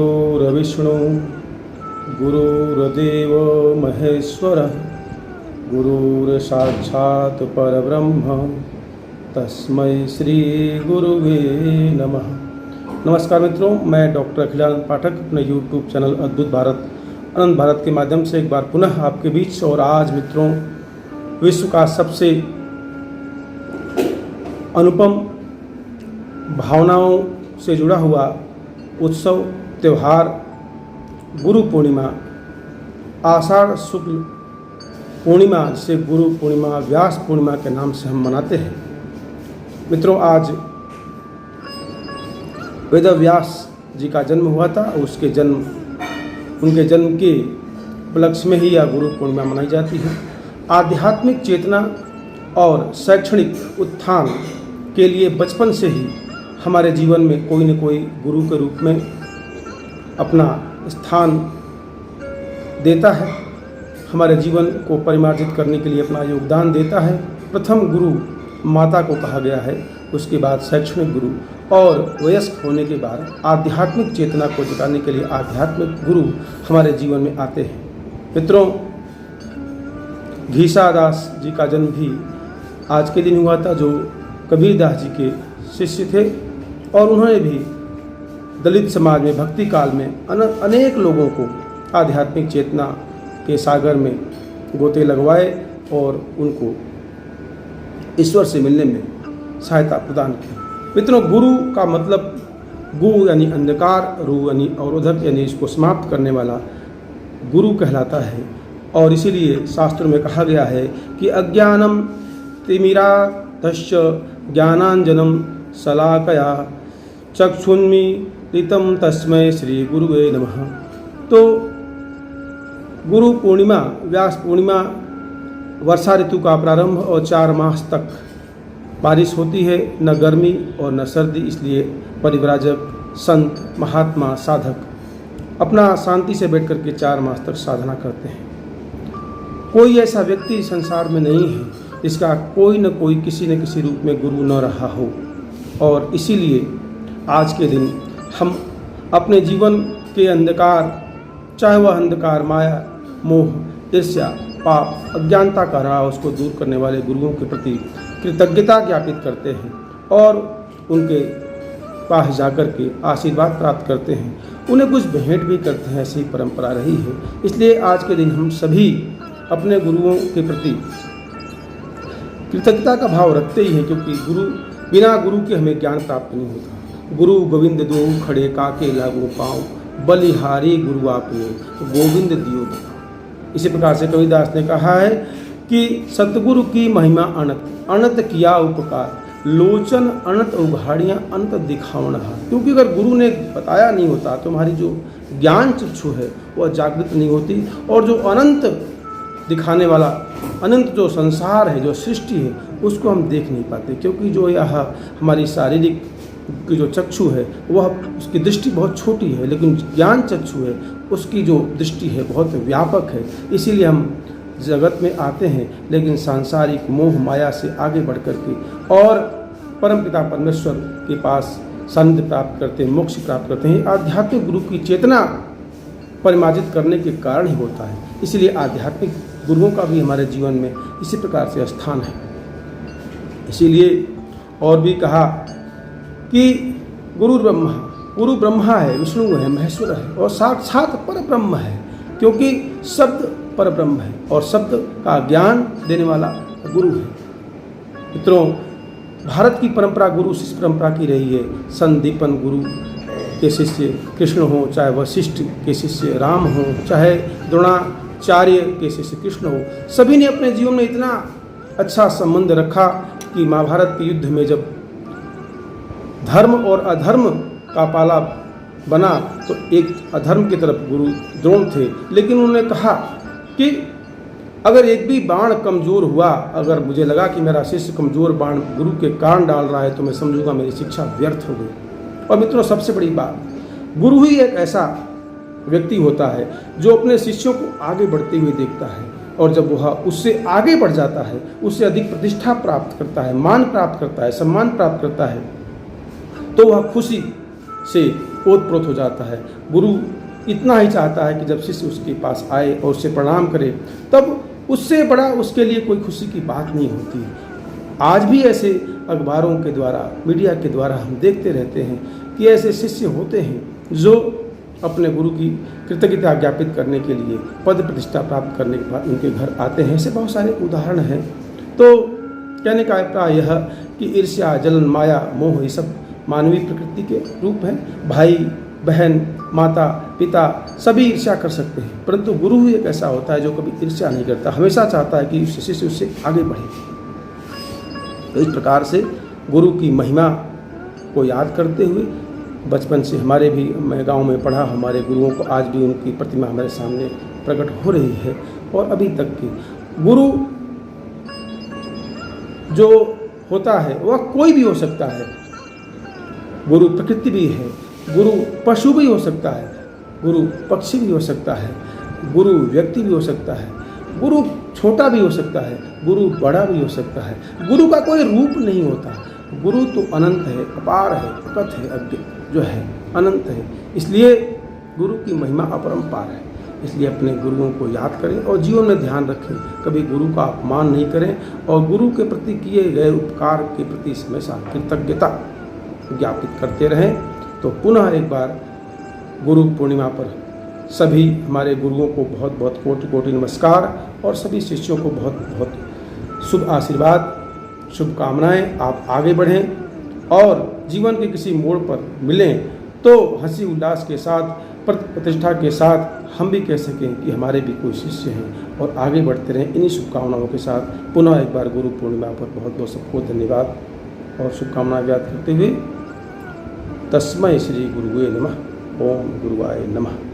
गुरुर्विष्णु गुरुर्देव महेश्वरः गुरुर्साक्षात् परब्रह्म तस्मै श्री गुरुवे नमः। नमस्कार मित्रों, मैं डॉक्टर अखिलानंद पाठक अपने यूट्यूब चैनल अद्भुत भारत अनंत भारत के माध्यम से एक बार पुनः आपके बीच। और आज मित्रों, विश्व का सबसे अनुपम भावनाओं से जुड़ा हुआ उत्सव त्यौहार गुरु पूर्णिमा, आषाढ़ शुक्ल पूर्णिमा जिसे गुरु पूर्णिमा व्यास पूर्णिमा के नाम से हम मनाते हैं। मित्रों, आज वेद व्यास जी का जन्म हुआ था और उनके जन्म के उपलक्ष्य में ही यह गुरु पूर्णिमा मनाई जाती है। आध्यात्मिक चेतना और शैक्षणिक उत्थान के लिए बचपन से ही हमारे जीवन में कोई न कोई गुरु के रूप में अपना स्थान देता है, हमारे जीवन को परिमार्जित करने के लिए अपना योगदान देता है। प्रथम गुरु माता को कहा गया है, उसके बाद शैक्षणिक गुरु और वयस्क होने के बाद आध्यात्मिक चेतना को जगाने के लिए आध्यात्मिक गुरु हमारे जीवन में आते हैं। मित्रों, घीसादास जी का जन्म भी आज के दिन हुआ था, जो कबीरदास जी के शिष्य थे और उन्होंने भी दलित समाज में भक्ति काल में अनेक लोगों को आध्यात्मिक चेतना के सागर में गोते लगवाए और उनको ईश्वर से मिलने में सहायता प्रदान की। मित्रों, गुरु का मतलब गु यानी अंधकार, रु यानी अवरोधक यानी इसको समाप्त करने वाला गुरु कहलाता है। और इसीलिए शास्त्रों में कहा गया है कि अज्ञानम तिमिराधश्च ज्ञानांजनम शलाकया चक्षुन्मीलितं तस्मै श्री गुरुवे नमः। तो गुरु पूर्णिमा व्यास पूर्णिमा वर्षा ऋतु का प्रारंभ और 4 मास तक बारिश होती है, न गर्मी और न सर्दी। इसलिए परिव्राजक, संत, महात्मा, साधक अपना शांति से बैठ कर के 4 मास तक साधना करते हैं। कोई ऐसा व्यक्ति संसार में नहीं है जिसका कोई न कोई किसी न किसी रूप में गुरु न रहा हो। और इसीलिए आज के दिन हम अपने जीवन के अंधकार, चाहे वह अंधकार माया, मोह, ईर्ष्या, पाप, अज्ञानता का रहा, उसको दूर करने वाले गुरुओं के प्रति कृतज्ञता ज्ञापित करते हैं और उनके पास जाकर के आशीर्वाद प्राप्त करते हैं, उन्हें कुछ भेंट भी करते हैं। ऐसी परंपरा रही है। इसलिए आज के दिन हम सभी अपने गुरुओं के प्रति कृतज्ञता का भाव रखते ही हैं, क्योंकि बिना गुरु के हमें ज्ञान प्राप्त नहीं होता। गुरु गोविंद दो खड़े काके लागू पाँव, बलिहारी गुरु आपने गोविंद दियो बताओ। इसी प्रकार से कबीरदास ने कहा है कि सतगुरु की महिमा अनंत, अनंत किया उपकार, लोचन अनंत उघाड़ियाँ अनंत दिखावन हाथ। क्योंकि अगर गुरु ने बताया नहीं होता तो हमारी जो ज्ञान चक्षु है वह जागृत नहीं होती, और जो अनंत दिखाने वाला अनंत जो संसार है, जो सृष्टि है, उसको हम देख नहीं पाते। क्योंकि जो यह हमारी शारीरिक की जो चक्षु है वह उसकी दृष्टि बहुत छोटी है, लेकिन ज्ञान चक्षु है उसकी जो दृष्टि है बहुत व्यापक है। इसीलिए हम जगत में आते हैं, लेकिन सांसारिक मोह माया से आगे बढ़ कर के और परमपिता परमेश्वर के पास सानिध्य प्राप्त करते हैं, मोक्ष प्राप्त करते हैं। आध्यात्मिक गुरु की चेतना परिमार्जित करने के कारण ही होता है। इसलिए आध्यात्मिक गुरुओं का भी हमारे जीवन में इसी प्रकार से स्थान है। इसीलिए और भी कहा कि गुरु ब्रह्मा है, विष्णु है, महेश्वर है और साक्षात पर ब्रह्म है। क्योंकि शब्द पर ब्रह्म है और शब्द का ज्ञान देने वाला गुरु है। मित्रों, भारत की परंपरा गुरु शिष्य परंपरा की रही है। संदीपन गुरु के शिष्य कृष्ण हो, चाहे वशिष्ठ के शिष्य राम हो, चाहे द्रोणाचार्य के शिष्य कृष्ण हो, सभी ने अपने जीवन में इतना अच्छा संबंध रखा कि महाभारत के युद्ध में जब धर्म और अधर्म का पाला बना तो एक अधर्म की तरफ गुरु द्रोण थे, लेकिन उन्होंने कहा कि अगर एक भी बाण कमज़ोर हुआ, अगर मुझे लगा कि मेरा शिष्य कमज़ोर बाण गुरु के कारण डाल रहा है, तो मैं समझूंगा मेरी शिक्षा व्यर्थ हो गई। और मित्रों, सबसे बड़ी बात, गुरु ही एक ऐसा व्यक्ति होता है जो अपने शिष्यों को आगे बढ़ते हुए देखता है, और जब वह उससे आगे बढ़ जाता है, उससे अधिक प्रतिष्ठा प्राप्त करता है, मान प्राप्त करता है, सम्मान प्राप्त करता है, तो वह खुशी से ओतप्रोत हो जाता है। गुरु इतना ही चाहता है कि जब शिष्य उसके पास आए और उससे प्रणाम करे, तब उससे बड़ा उसके लिए कोई खुशी की बात नहीं होती। आज भी ऐसे अखबारों के द्वारा, मीडिया के द्वारा हम देखते रहते हैं कि ऐसे शिष्य होते हैं जो अपने गुरु की कृतज्ञता ज्ञापित करने के लिए पद प्रतिष्ठा प्राप्त करने के बाद उनके घर आते हैं। ऐसे बहुत सारे उदाहरण हैं। तो कहने का अभिप्राय यह कि ईर्ष्या, जलन, माया, मोह ये सब मानवीय प्रकृति के रूप हैं। भाई बहन, माता पिता सभी ईर्ष्या कर सकते हैं, परंतु गुरु ही एक ऐसा होता है जो कभी ईर्ष्या नहीं करता, हमेशा चाहता है कि शिष्य उससे आगे बढ़े। तो इस प्रकार से गुरु की महिमा को याद करते हुए बचपन से हमारे भी, मैं गांव में पढ़ा, हमारे गुरुओं को आज भी उनकी प्रतिमा हमारे सामने प्रकट हो रही है। और अभी तक की गुरु जो होता है वह कोई भी हो सकता है। गुरु प्रकृति भी है, गुरु पशु भी हो सकता है, गुरु पक्षी भी हो सकता है, गुरु व्यक्ति भी हो सकता है, गुरु छोटा भी हो सकता है, गुरु बड़ा भी हो सकता है। गुरु का कोई रूप नहीं होता। गुरु तो अनंत है, अपार है, अकथ है, अज्ञ जो है अनंत है। इसलिए गुरु की महिमा अपरंपार है। इसलिए अपने गुरुओं को याद करें और जीवन में ध्यान रखें, कभी गुरु का अपमान नहीं करें और गुरु के प्रति किए गए उपकार के प्रति हमेशा कृतज्ञता ज्ञापित करते रहें। तो पुनः एक बार गुरु पूर्णिमा पर सभी हमारे गुरुओं को बहुत बहुत कोटि कोटि नमस्कार और सभी शिष्यों को बहुत बहुत शुभ आशीर्वाद, शुभकामनाएं। आप आगे बढ़ें और जीवन के किसी मोड़ पर मिलें तो हंसी उल्लास के साथ, प्रतिष्ठा के साथ हम भी कह सकें कि हमारे भी कोई शिष्य हैं और आगे बढ़ते रहें। इन्हीं शुभकामनाओं के साथ पुनः एक बार गुरु पूर्णिमा पर बहुत बहुत सबको धन्यवाद और शुभकामनाएं व्यक्त करते हुए तस्मै श्री गुरुवे नमः। ओम गुरुवाय नमः।